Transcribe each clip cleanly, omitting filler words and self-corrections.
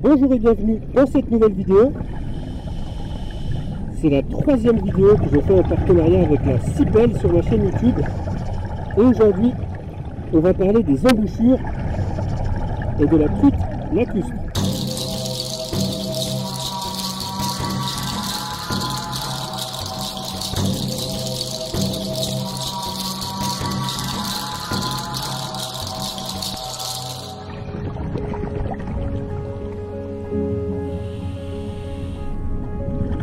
Bonjour et bienvenue dans cette nouvelle vidéo. C'est la troisième vidéo que je fais en partenariat avec la Cipel sur ma chaîne YouTube. Et aujourd'hui, on va parler des embouchures et de la truite lacustre.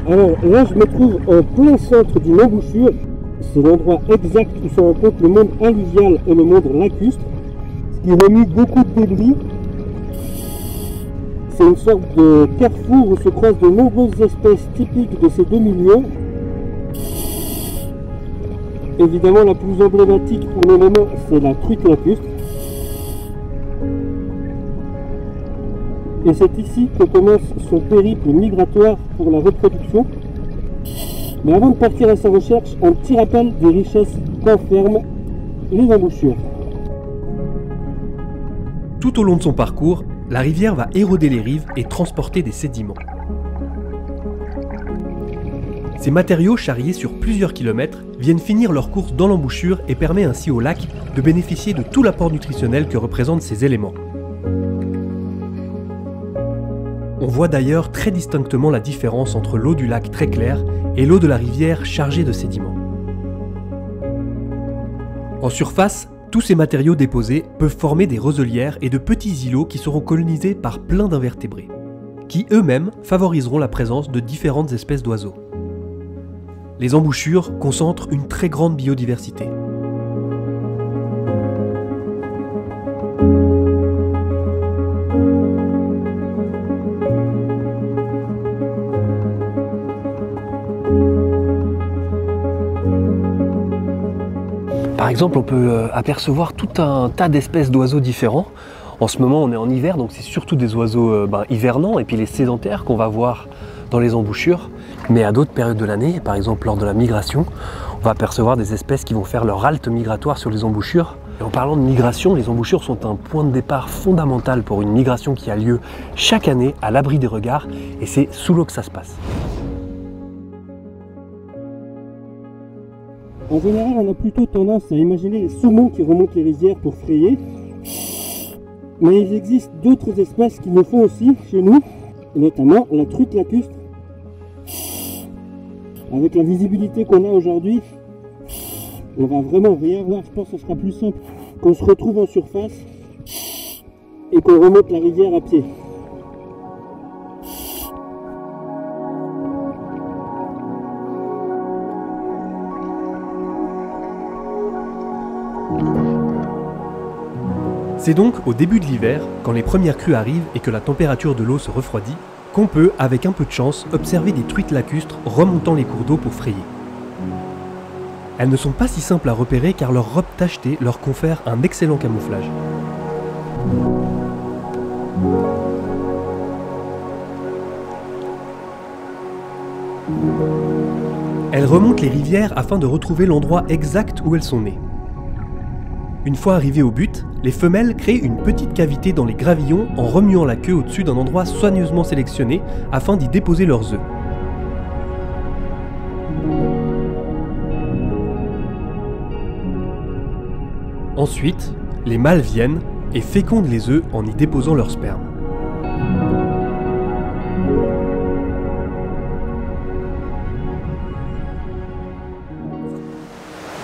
Alors là, je me trouve en plein centre d'une embouchure. C'est l'endroit exact où se rencontrent le monde alluvial et le monde lacustre, ce qui remue beaucoup de débris. C'est une sorte de carrefour où se croisent de nombreuses espèces typiques de ces deux milieux. Évidemment, la plus emblématique pour le moment, c'est la truite lacustre. Et c'est ici que commence son périple migratoire pour la reproduction. Mais avant de partir à sa recherche, un petit rappel des richesses qu'enferment les embouchures. Tout au long de son parcours, la rivière va éroder les rives et transporter des sédiments. Ces matériaux charriés sur plusieurs kilomètres viennent finir leur course dans l'embouchure et permettent ainsi au lac de bénéficier de tout l'apport nutritionnel que représentent ces éléments. On voit d'ailleurs très distinctement la différence entre l'eau du lac très claire et l'eau de la rivière chargée de sédiments. En surface, tous ces matériaux déposés peuvent former des roselières et de petits îlots qui seront colonisés par plein d'invertébrés, qui eux-mêmes favoriseront la présence de différentes espèces d'oiseaux. Les embouchures concentrent une très grande biodiversité. Par exemple, on peut apercevoir tout un tas d'espèces d'oiseaux différents. En ce moment, on est en hiver, donc c'est surtout des oiseaux hivernants et puis les sédentaires qu'on va voir dans les embouchures. Mais à d'autres périodes de l'année, par exemple lors de la migration, on va apercevoir des espèces qui vont faire leur halte migratoire sur les embouchures. Et en parlant de migration, les embouchures sont un point de départ fondamental pour une migration qui a lieu chaque année à l'abri des regards, et c'est sous l'eau que ça se passe. En général, on a plutôt tendance à imaginer les saumons qui remontent les rivières pour frayer. Mais il existe d'autres espèces qui le font aussi chez nous, notamment la truite lacustre. Avec la visibilité qu'on a aujourd'hui, on va vraiment rien voir. Je pense que ce sera plus simple qu'on se retrouve en surface et qu'on remonte la rivière à pied. C'est donc au début de l'hiver, quand les premières crues arrivent et que la température de l'eau se refroidit, qu'on peut, avec un peu de chance, observer des truites lacustres remontant les cours d'eau pour frayer. Elles ne sont pas si simples à repérer car leur robe tachetée leur confère un excellent camouflage. Elles remontent les rivières afin de retrouver l'endroit exact où elles sont nées. Une fois arrivées au but, les femelles créent une petite cavité dans les gravillons en remuant la queue au-dessus d'un endroit soigneusement sélectionné afin d'y déposer leurs œufs. Ensuite, les mâles viennent et fécondent les œufs en y déposant leur sperme.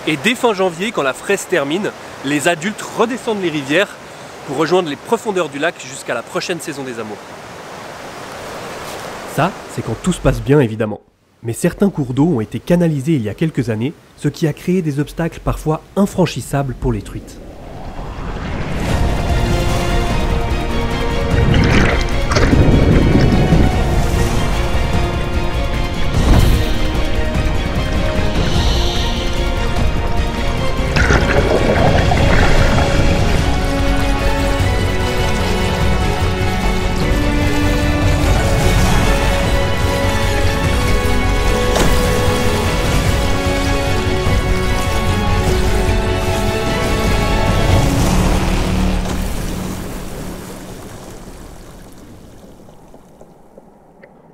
Et dès fin janvier, quand la fraise termine, les adultes redescendent les rivières pour rejoindre les profondeurs du lac jusqu'à la prochaine saison des amours. Ça, c'est quand tout se passe bien évidemment. Mais certains cours d'eau ont été canalisés il y a quelques années, ce qui a créé des obstacles parfois infranchissables pour les truites.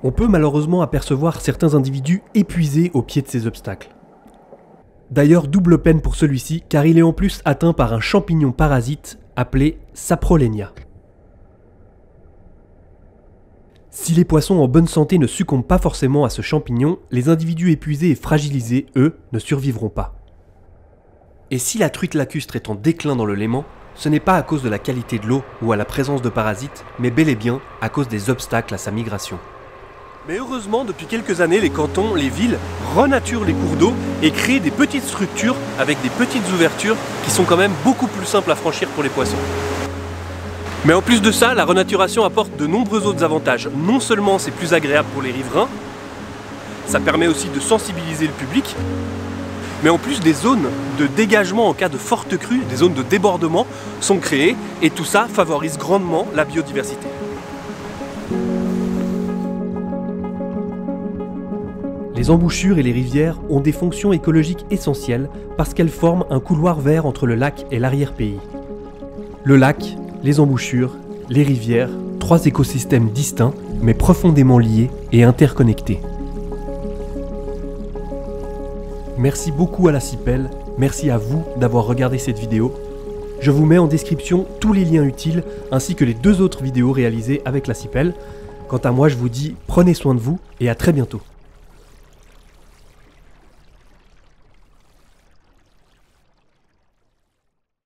On peut malheureusement apercevoir certains individus épuisés au pied de ces obstacles. D'ailleurs, double peine pour celui-ci, car il est en plus atteint par un champignon parasite appelé Saprolegna. Si les poissons en bonne santé ne succombent pas forcément à ce champignon, les individus épuisés et fragilisés, eux, ne survivront pas. Et si la truite lacustre est en déclin dans le Léman, ce n'est pas à cause de la qualité de l'eau ou à la présence de parasites, mais bel et bien à cause des obstacles à sa migration. Mais heureusement, depuis quelques années, les cantons, les villes renaturent les cours d'eau et créent des petites structures avec des petites ouvertures qui sont quand même beaucoup plus simples à franchir pour les poissons. Mais en plus de ça, la renaturation apporte de nombreux autres avantages. Non seulement c'est plus agréable pour les riverains, ça permet aussi de sensibiliser le public, mais en plus des zones de dégagement en cas de forte crue, des zones de débordement sont créées et tout ça favorise grandement la biodiversité. Les embouchures et les rivières ont des fonctions écologiques essentielles parce qu'elles forment un couloir vert entre le lac et l'arrière-pays. Le lac, les embouchures, les rivières, 3 écosystèmes distincts mais profondément liés et interconnectés. Merci beaucoup à la CIPEL, merci à vous d'avoir regardé cette vidéo. Je vous mets en description tous les liens utiles ainsi que les 2 autres vidéos réalisées avec la CIPEL. Quant à moi, je vous dis prenez soin de vous et à très bientôt.